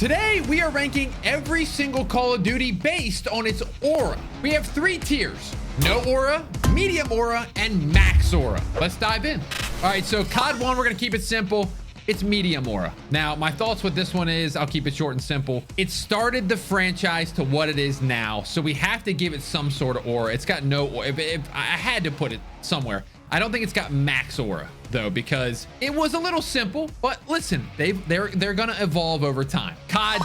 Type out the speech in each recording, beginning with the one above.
Today, we are ranking every single Call of Duty based on its aura. We have 3 tiers: no aura, medium aura, and max aura. Let's dive in. All right, so COD 1, we're gonna keep it simple. It's medium aura. Now, my thoughts with this one is, I'll keep it short and simple. It started the franchise to what it is now, so we have to give it some sort of aura. It's got no aura. If I had to put it somewhere. I don't think it's got max aura though, because it was a little simple, but listen, they're gonna evolve over time. COD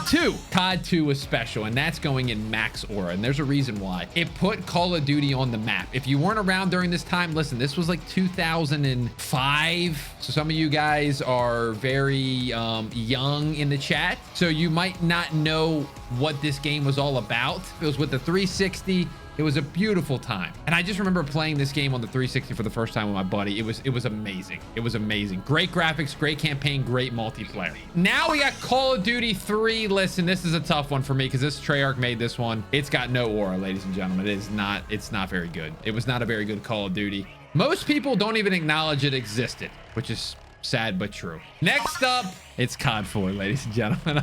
2 was special, and that's going in max aura, and there's a reason why. It put Call of Duty on the map. If you weren't around during this time, listen, this was like 2005, so some of you guys are very young in the chat, so you might not know what this game was all about. It was with the 360. It was a beautiful time. And I just remember playing this game on the 360 for the first time with my buddy. It was amazing. It was amazing. Great graphics, great campaign, great multiplayer. Now we got Call of Duty 3. Listen, this is a tough one for me because this Treyarch made this one. It's got no aura, ladies and gentlemen. It's not very good. It was not a very good Call of Duty. Most people don't even acknowledge it existed, which is sad but true. Next up, it's COD 4, ladies and gentlemen.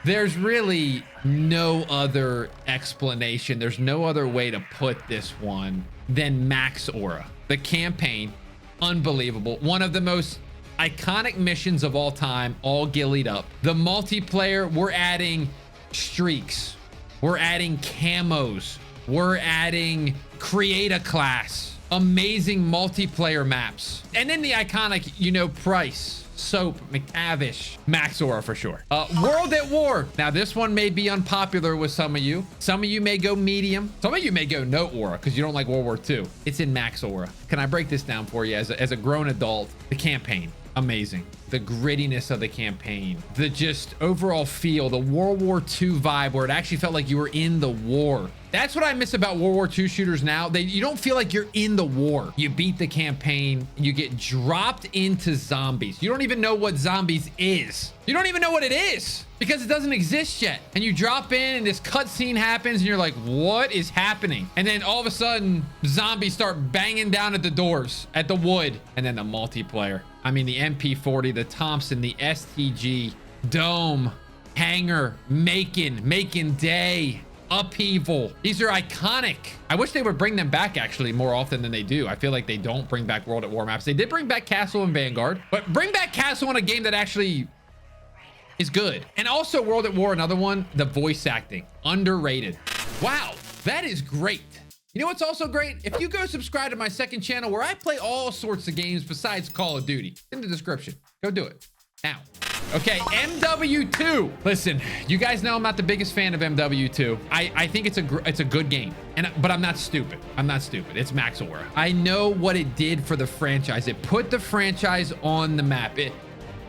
There's really no other explanation. There's no other way to put this one than max aura. The campaign, unbelievable. One of the most iconic missions of all time, all gillied up. The multiplayer, we're adding streaks. We're adding camos. We're adding create a class. Amazing multiplayer maps. And then the iconic, you know, Price, Soap, McTavish, max aura for sure. World at War. Now this one may be unpopular with some of you. Some of you may go medium. Some of you may go no aura because you don't like World War II. It's in max aura. Can I break this down for you as a grown adult? The campaign, amazing. The grittiness of the campaign, the just overall feel, the World War II vibe where it actually felt like you were in the war. That's what I miss about World War II shooters now. You don't feel like you're in the war. You beat the campaign, you get dropped into zombies. You don't even know what zombies is. You don't even know what it is because it doesn't exist yet. And you drop in and this cutscene happens and you're like, what is happening? And then all of a sudden, zombies start banging down at the doors, at the wood. And then the multiplayer. I mean, the MP40, the Thompson, the STG, Dome, Hangar, Macon Day, Upheaval. These are iconic. I wish they would bring them back actually more often than they do. I feel like they don't bring back World at War maps. They did bring back Castle and Vanguard, but bring back Castle in a game that actually is good. And also World at War, another one, the voice acting, underrated. Wow, that is great. You know what's also great? If you go subscribe to my second channel where I play all sorts of games besides Call of Duty, in the description, go do it now. Okay, MWII. Listen, you guys know I'm not the biggest fan of MWII. I think it's a good game, but I'm not stupid. I'm not stupid. It's max aura. I know what it did for the franchise. It put the franchise on the map.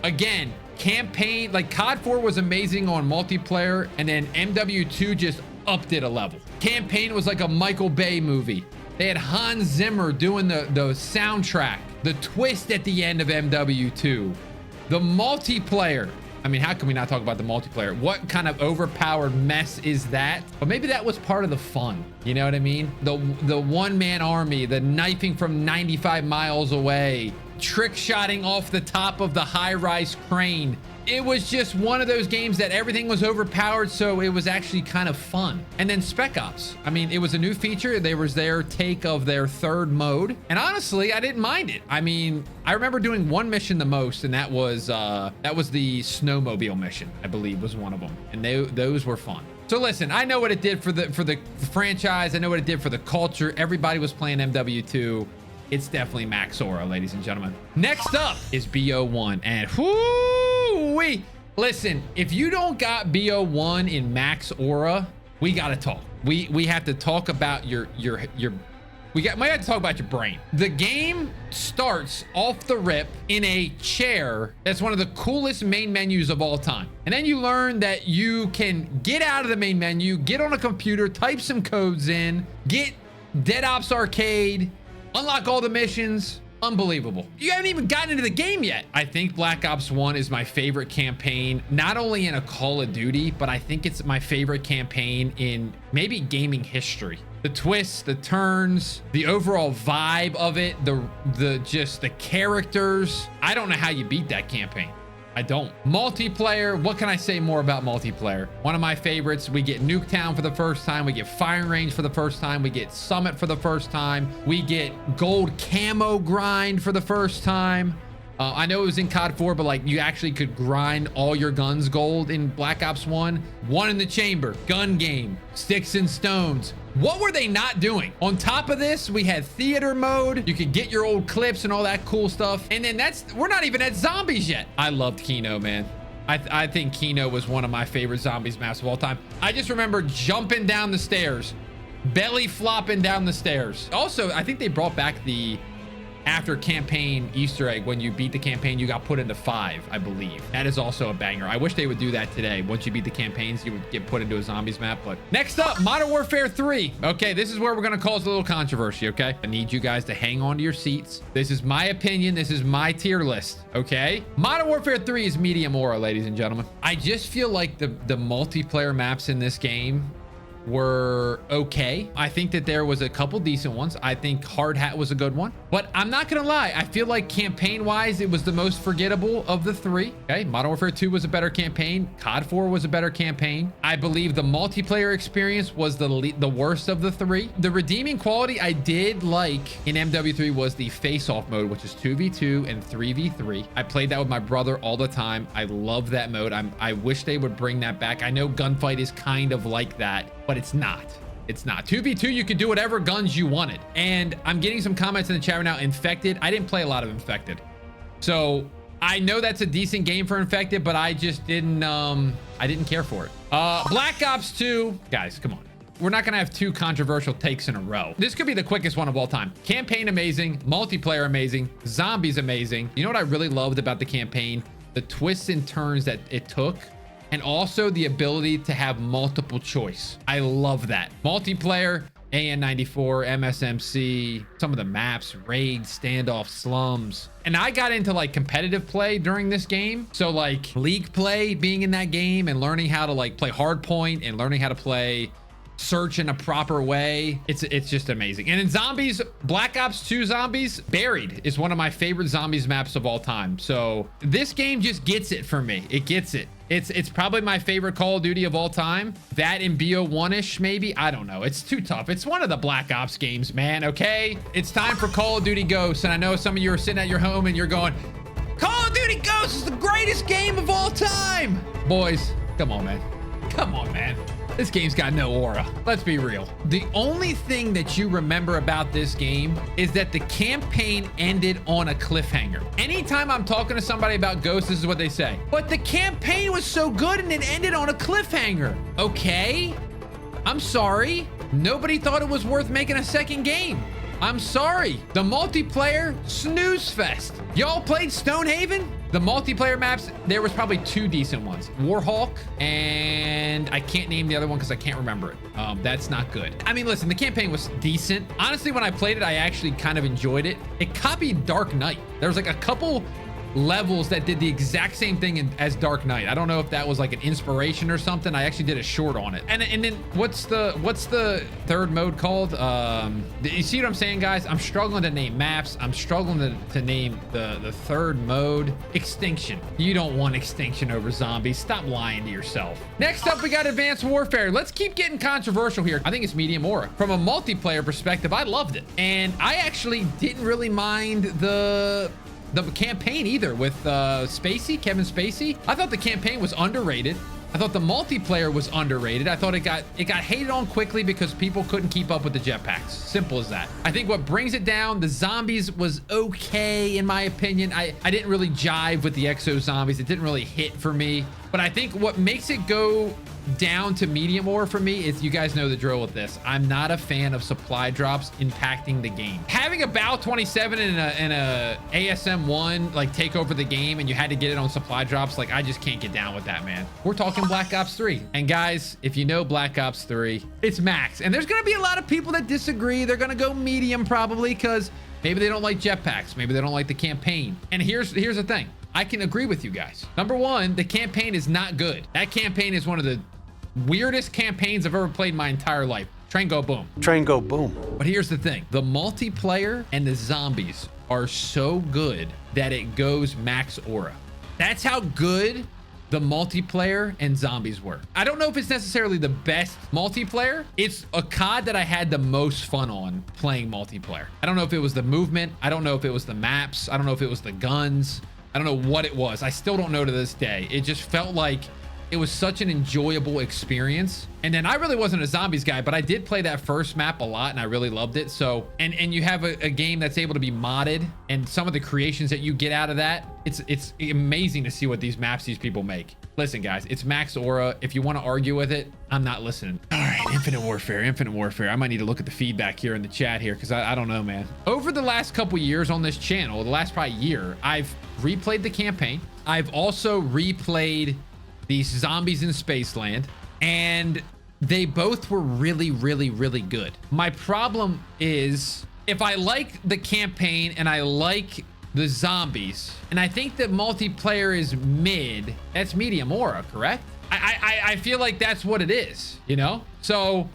Again, campaign, like COD 4 was amazing on multiplayer, and then MWII just upped it a level. Campaign was like a Michael Bay movie. They had Hans Zimmer doing the soundtrack, the twist at the end of MWII. The multiplayer. I mean, how can we not talk about the multiplayer? What kind of overpowered mess is that? But maybe that was part of the fun. You know what I mean? The one-man army, the knifing from 95 miles away, trick shotting off the top of the high-rise crane. It was just one of those games that everything was overpowered, so it was actually kind of fun. And then Spec Ops. I mean, it was a new feature. There was their take of their third mode. And honestly, I didn't mind it. I mean, I remember doing one mission the most, and that was the snowmobile mission, I believe was one of them. And those were fun. So listen, I know what it did for the franchise. I know what it did for the culture. Everybody was playing MWII. It's definitely max aura, ladies and gentlemen. Next up is BO1, and whoo-wee. Listen, if you don't got BO1 in max aura, we gotta talk. We have to talk about we might have to talk about your brain. The game starts off the rip in a chair that's one of the coolest main menus of all time. And then you learn that you can get out of the main menu, get on a computer, type some codes in, get Dead Ops Arcade, unlock all the missions. Unbelievable. You haven't even gotten into the game yet. I think Black Ops 1 is my favorite campaign, not only in a Call of Duty, but I think it's my favorite campaign in maybe gaming history. The twists, the turns, the overall vibe of it, the characters. I don't know how you beat that campaign. I don't. Multiplayer, what can I say more about multiplayer? One of my favorites. We get Nuketown for the first time. We get Firing Range for the first time. We get Summit for the first time. We get Gold Camo Grind for the first time. I know it was in COD 4, but like you actually could grind all your guns gold in Black Ops 1. One in the chamber, gun game, sticks and stones. What were they not doing? On top of this, we had theater mode. You could get your old clips and all that cool stuff. And then we're not even at zombies yet. I loved Kino, man. I think Kino was one of my favorite zombies maps of all time. I just remember jumping down the stairs, belly flopping down the stairs. Also, I think they brought back the after campaign Easter egg. When you beat the campaign, you got put into 5, I believe. That is also a banger. I wish they would do that today. Once you beat the campaigns, you would get put into a zombies map. But next up, Modern Warfare 3. Okay, this is where we're gonna cause a little controversy. Okay, I need you guys to hang on to your seats. This is my opinion. This is my tier list. Okay, Modern Warfare 3 is medium aura, ladies and gentlemen. I just feel like the multiplayer maps in this game were okay. I think that there was a couple decent ones. I think Hard Hat was a good one, but I'm not gonna lie, I feel like campaign wise it was the most forgettable of the 3. Okay, Modern Warfare 2 was a better campaign. COD 4 was a better campaign. I believe the multiplayer experience was the worst of the 3. The redeeming quality I did like in MW3 was the face-off mode, which is 2v2 and 3v3. I played that with my brother all the time. I love that mode. I wish they would bring that back. I know Gunfight is kind of like that, but it's not. It's not. 2v2, you could do whatever guns you wanted. And I'm getting some comments in the chat right now. Infected. I didn't play a lot of Infected. So I know that's a decent game for Infected, but I just didn't, I didn't care for it. Black Ops 2. Guys, come on. We're not going to have 2 controversial takes in a row. This could be the quickest one of all time. Campaign amazing. Multiplayer amazing. Zombies amazing. You know what I really loved about the campaign? The twists and turns that it took. And also the ability to have multiple choice. I love that. Multiplayer, AN94, MSMC, some of the maps, raids, standoff, slums. And I got into like competitive play during this game. So like league play, being in that game and learning how to like play hardpoint and learning how to play search in a proper way. It's just amazing. And in zombies, Black Ops 2 Zombies, Buried is one of my favorite zombies maps of all time. So this game just gets it for me. It gets it. It's probably my favorite Call of Duty of all time. That and BO1-ish, maybe. I don't know. It's too tough. It's one of the Black Ops games, man, okay? It's time for Call of Duty Ghosts. And I know some of you are sitting at your home and you're going, Call of Duty Ghosts is the greatest game of all time. Boys, come on, man. Come on, man. This game's got no aura. Let's be real. The only thing that you remember about this game is that the campaign ended on a cliffhanger. Anytime I'm talking to somebody about Ghosts, this is what they say. But the campaign was so good and it ended on a cliffhanger. Okay, I'm sorry. Nobody thought it was worth making a second game. I'm sorry. The multiplayer, snooze fest. Y'all played Stonehaven? The multiplayer maps, there was probably 2 decent ones. Warhawk, and I can't name the other one because I can't remember it. That's not good. I mean, listen, the campaign was decent. Honestly, when I played it, I actually kind of enjoyed it. It copied Dark Knight. There was like a couple levels that did the exact same thing as Dark Knight. I don't know if that was like an inspiration or something. I actually did a short on it. And then what's the third mode called? You see what I'm saying, guys? I'm struggling to name maps. I'm struggling to name the third mode. Extinction. You don't want Extinction over Zombies. Stop lying to yourself. Next up, we got Advanced Warfare. Let's keep getting controversial here. I think it's medium aura. From a multiplayer perspective, I loved it. And I actually didn't really mind the campaign either with Kevin Spacey. I thought the campaign was underrated. I thought the multiplayer was underrated. I thought it got hated on quickly because people couldn't keep up with the jetpacks. Simple as that. I think what brings it down, the zombies was okay in my opinion. I didn't really jive with the exo zombies. It didn't really hit for me. But I think what makes it go down to medium aura for me is, you guys know the drill with this. I'm not a fan of supply drops impacting the game. Having a BAL 27 and a ASM1 like take over the game and you had to get it on supply drops, like I just can't get down with that, man. We're talking Black Ops 3. And guys, if you know Black Ops 3, it's max. And there's gonna be a lot of people that disagree. They're gonna go medium probably because maybe they don't like jetpacks. Maybe they don't like the campaign. And here's the thing. I can agree with you guys. Number one, the campaign is not good. That campaign is one of the weirdest campaigns I've ever played in my entire life. Train go boom. Train go boom. But here's the thing. The multiplayer and the zombies are so good that it goes max aura. That's how good the multiplayer and zombies were. I don't know if it's necessarily the best multiplayer. It's a COD that I had the most fun on playing multiplayer. I don't know if it was the movement. I don't know if it was the maps. I don't know if it was the guns. I don't know what it was. I still don't know to this day. It just felt like it was such an enjoyable experience. And then I really wasn't a zombies guy, but I did play that first map a lot and I really loved it. So, and you have a game that's able to be modded, and some of the creations that you get out of that, it's amazing to see what these maps these people make. Listen, guys, it's max aura. If you want to argue with it, I'm not listening. All right, Infinite Warfare, Infinite Warfare. I might need to look at the feedback here in the chat here, because I don't know, man. Over the last couple years on this channel, the last probably year, I've replayed the campaign. I've also replayed these zombies in Spaceland, and they both were really, really, really good. My problem is, if I like the campaign and I like the zombies, and I think that multiplayer is mid, that's medium aura, correct? I feel like that's what it is, you know? So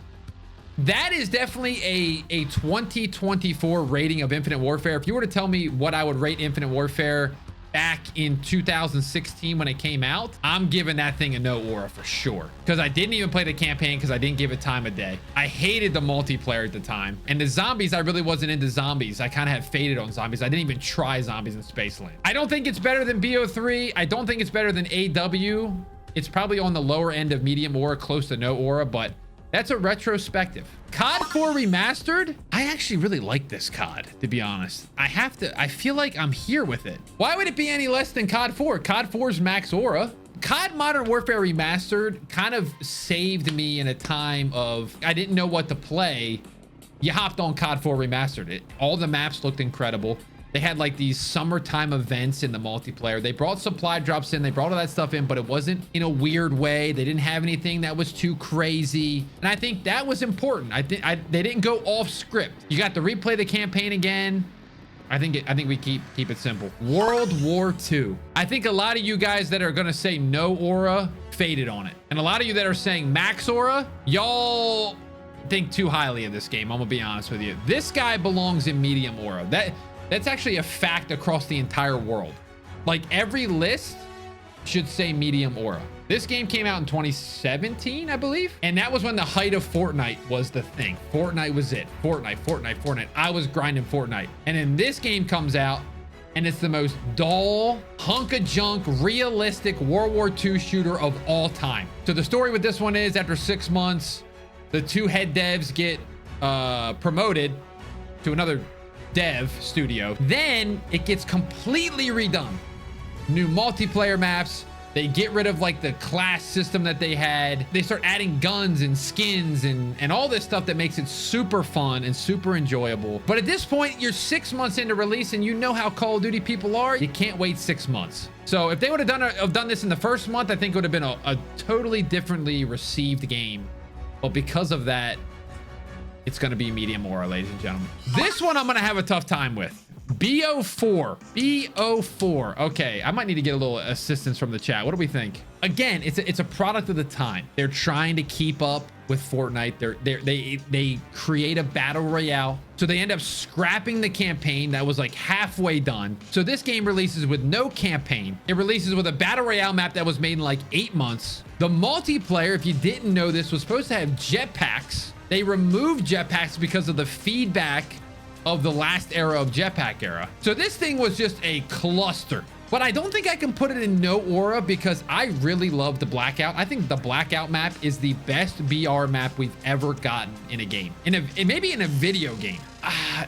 that is definitely a 2024 rating of Infinite Warfare. If you were to tell me what I would rate Infinite Warfare back in 2016 when it came out, I'm giving that thing a no aura for sure, because I didn't even play the campaign because I didn't give it time of day. I hated the multiplayer at the time, and the zombies, I really wasn't into zombies. I kind of had faded on zombies. I didn't even try zombies in Spaceland. I don't think it's better than BO3. I don't think it's better than AW. It's probably on the lower end of medium aura, close to no aura, but that's a retrospective. COD 4 Remastered? I actually really like this COD, to be honest. I feel like I'm here with it. Why would it be any less than COD 4? COD 4's max aura. COD Modern Warfare Remastered kind of saved me in a time of, I didn't know what to play. You hopped on COD 4 Remastered. All the maps looked incredible. They had like these summertime events in the multiplayer. They brought supply drops in. They brought all that stuff in, but it wasn't in a weird way. They didn't have anything that was too crazy. And I think that was important. They didn't go off script. You got to replay the campaign again. I think we keep it simple. World War II. I think a lot of you guys that are going to say no aura faded on it. And a lot of you that are saying max aura, y'all think too highly of this game. I'm going to be honest with you. This guy belongs in medium aura. That's actually a fact across the entire world. Like, every list should say medium aura. This game came out in 2017, I believe. And that was when the height of Fortnite was the thing. Fortnite was it. Fortnite. I was grinding Fortnite. And then this game comes out, and it's the most dull, hunk of junk, realistic World War II shooter of all time. So the story with this one is, after 6 months, the two head devs get promoted to another dev studio. Then it gets completely redone. New multiplayer maps. They get rid of like the class system that they had. They start adding guns and skins and all this stuff that makes it super fun and super enjoyable. But at this point, you're 6 months into release, and you know how Call of Duty people are. You can't wait 6 months. So if they would have done this in the first month, I think it would have been a totally differently received game. But because of that, it's going to be medium aura, ladies and gentlemen. This one I'm going to have a tough time with. BO4. BO4. Okay, I might need to get a little assistance from the chat. What do we think? Again, it's a product of the time. They're trying to keep up with Fortnite. They create a battle royale. So they end up scrapping the campaign that was like halfway done. So this game releases with no campaign. It releases with a battle royale map that was made in like 8 months. The multiplayer, if you didn't know this, was supposed to have jetpacks. They removed jetpacks because of the feedback of the last era of jetpack era. So this thing was just a cluster. But I don't think I can put it in no aura, because I really love the Blackout. I think the Blackout map is the best BR map we've ever gotten in a game. Maybe in a video game.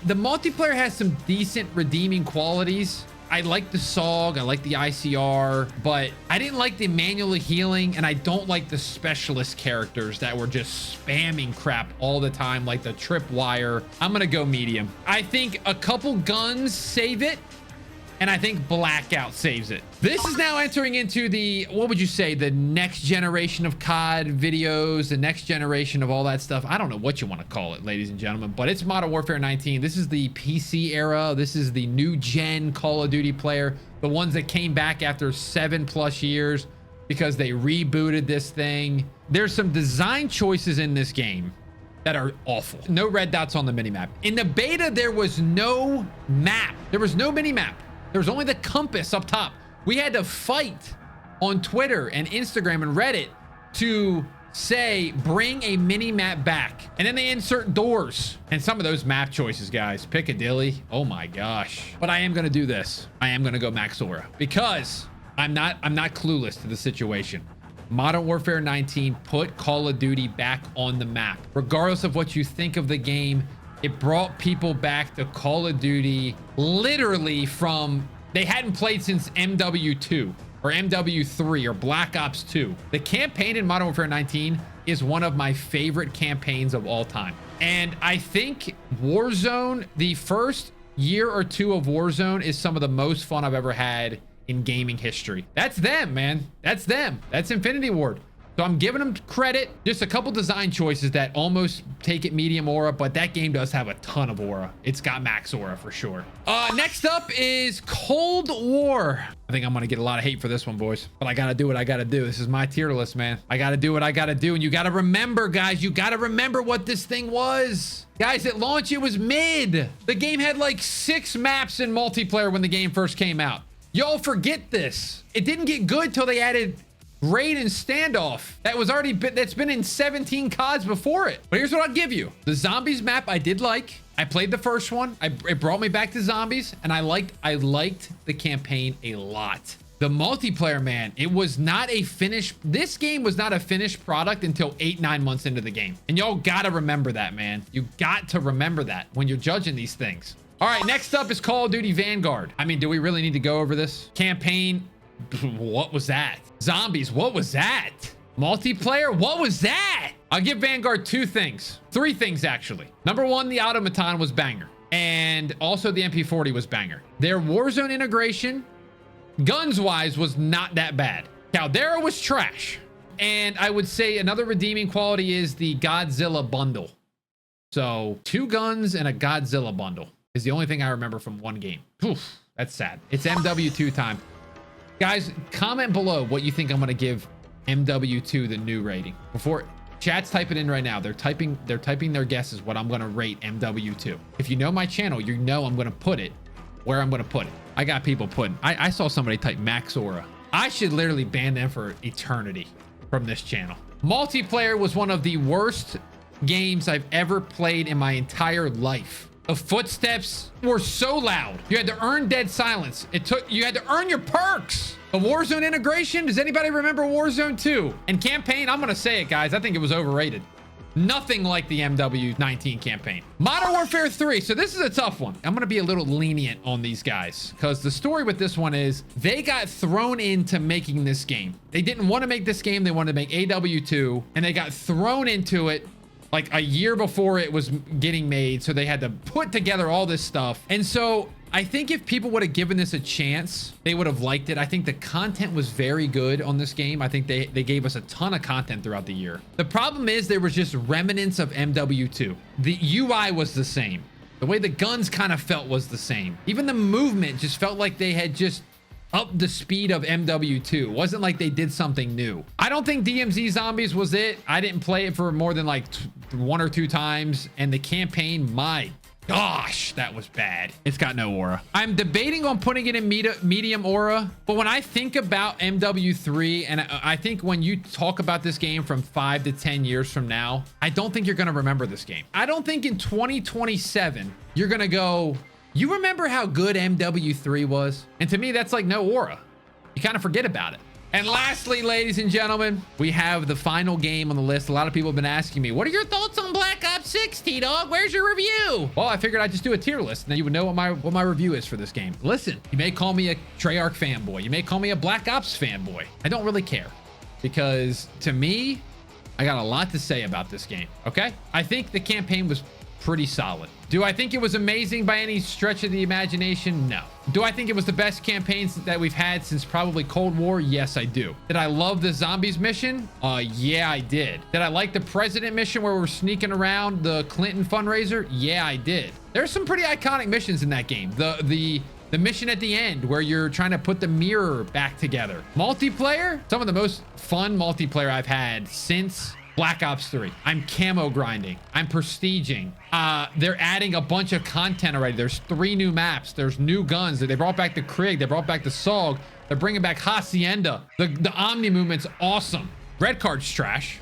The multiplayer has some decent redeeming qualities. I like the SOG, I like the ICR, but I didn't like the manual healing, and I don't like the specialist characters that were just spamming crap all the time, like the tripwire. I'm gonna go medium. I think a couple guns save it, and I think Blackout saves it. This is now entering into the, what would you say, the next generation of COD videos, the next generation of all that stuff. I don't know what you want to call it, ladies and gentlemen, but it's Modern Warfare 19. This is the PC era. This is the new gen Call of Duty player, the ones that came back after 7+ years because they rebooted this thing. There's some design choices in this game that are awful. No red dots on the minimap. In the beta, there was no map. There was no minimap. There was only the compass up top. We had to fight on Twitter and Instagram and Reddit to say, bring a mini map back. And then they insert doors. And some of those map choices, guys, Piccadilly. Oh my gosh. But I am going to do this. I am going to go Max Aura because I'm not clueless to the situation. Modern Warfare 19 put Call of Duty back on the map. Regardless of what you think of the game, it brought people back to Call of Duty literally from, they hadn't played since MWII. Or MWIII or Black Ops 2. The campaign in Modern Warfare 19 is one of my favorite campaigns of all time. And I think Warzone, the first year or two of Warzone is some of the most fun I've ever had in gaming history. That's them, man. That's them. That's Infinity Ward. So I'm giving them credit. Just a couple design choices that almost take it medium aura, but that game does have a ton of aura. It's got max aura for sure. Next up is Cold War. I think I'm gonna get a lot of hate for this one, boys, but I gotta do what I gotta do. This is my tier list, man. I gotta do what I gotta do. And you gotta remember, guys, you gotta remember what this thing was. Guys, at launch, it was mid. The game had like 6 maps in multiplayer when the game first came out. Y'all forget this. It didn't get good till they added Raid and Standoff. That's been in 17 CODs before it. But here's what I'll give you. The zombies map I did like. I played the first one. It brought me back to zombies, and I liked the campaign a lot. The multiplayer, man, it was not a finished, this game was not a finished product until 8-9 months into the game. And y'all gotta remember that, man. You got to remember that when you're judging these things. All right, next up is Call of Duty Vanguard. I mean, do we really need to go over this? Campaign, what was that? Zombies, what was that? Multiplayer, what was that? I'll give Vanguard 2 things. 3 things, actually. Number 1, the automaton was banger. And also the MP40 was banger. Their Warzone integration, guns-wise, was not that bad. Caldera was trash. And I would say another redeeming quality is the Godzilla bundle. So 2 guns and a Godzilla bundle is the only thing I remember from one game. Oof, that's sad. It's MW2 time. Guys, comment below what you think I'm going to give MW2 the new rating. Before chat's typing in right now, they're typing their guesses what I'm going to rate MW2. If you know my channel, you know I'm going to put it where I'm going to put it. I got people putting, I saw somebody type Max Aura. I should literally ban them for eternity from this channel. Multiplayer was one of the worst games I've ever played in my entire life. The footsteps were so loud. You had to earn dead silence. You had to earn your perks. The Warzone integration, does anybody remember Warzone 2? And campaign, I'm gonna say it, guys, I think it was overrated. Nothing like the MW19 campaign. Modern Warfare 3, so this is a tough one. I'm gonna be a little lenient on these guys because the story with this one is they got thrown into making this game. They didn't want to make this game, they wanted to make AW2, and they got thrown into it like a year before it was getting made, so they had to put together all this stuff. And so I think if people would have given this a chance, they would have liked it. I think the content was very good on this game. I think they gave us a ton of content throughout the year. The problem is there was just remnants of MW2. The UI was the same. The way the guns kind of felt was the same. Even the movement just felt like they had just up the speed of MW2. It wasn't like they did something new. I don't think DMZ Zombies was it. I didn't play it for more than like 1 or 2 times. And the campaign, my gosh, that was bad. It's got no aura. I'm debating on putting it in medium aura. But when I think about MW3, and I think when you talk about this game from 5 to 10 years from now, I don't think you're going to remember this game. I don't think in 2027, you're going to go, you remember how good MW3 was? And to me, that's like no aura. You kind of forget about it. And lastly, ladies and gentlemen, we have the final game on the list. A lot of people have been asking me, what are your thoughts on Black Ops 6, T-Dawg? Where's your review? Well, I figured I'd just do a tier list, and then you would know what my review is for this game. Listen, you may call me a Treyarch fanboy. You may call me a Black Ops fanboy. I don't really care, because to me, I got a lot to say about this game, okay? I think the campaign was pretty solid. Do I think it was amazing by any stretch of the imagination? No. Do I think it was the best campaigns that we've had since probably Cold War? Yes, I do. Did I love the zombies mission? Yeah, I did. Did I like the president mission where we're sneaking around the Clinton fundraiser? Yeah, I did. There's some pretty iconic missions in that game. The mission at the end where you're trying to put the mirror back together. Multiplayer, some of the most fun multiplayer I've had since Black Ops 3. I'm camo grinding. I'm prestiging. They're adding a bunch of content already. There's 3 new maps. There's new guns. They brought back the Krig. They brought back the SOG. They're bringing back Hacienda. The Omni movement's awesome. Red card's trash.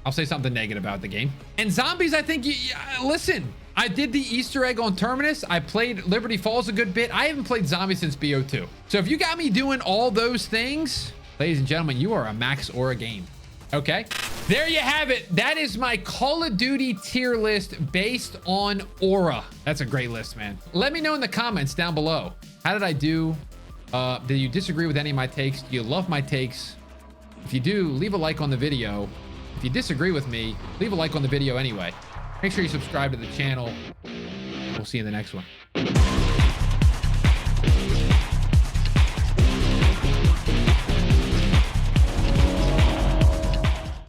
I'll say something negative about the game. And zombies, I think, listen, I did the Easter egg on Terminus. I played Liberty Falls a good bit. I haven't played zombies since BO2. So if you got me doing all those things, ladies and gentlemen, you are a max aura game. Okay, there you have it. That is my Call of Duty tier list based on aura. That's a great list, man. Let me know in the comments down below. How did I do? Did you disagree with any of my takes? Do you love my takes? If you do, leave a like on the video. If you disagree with me, leave a like on the video anyway. Make sure you subscribe to the channel. We'll see you in the next one.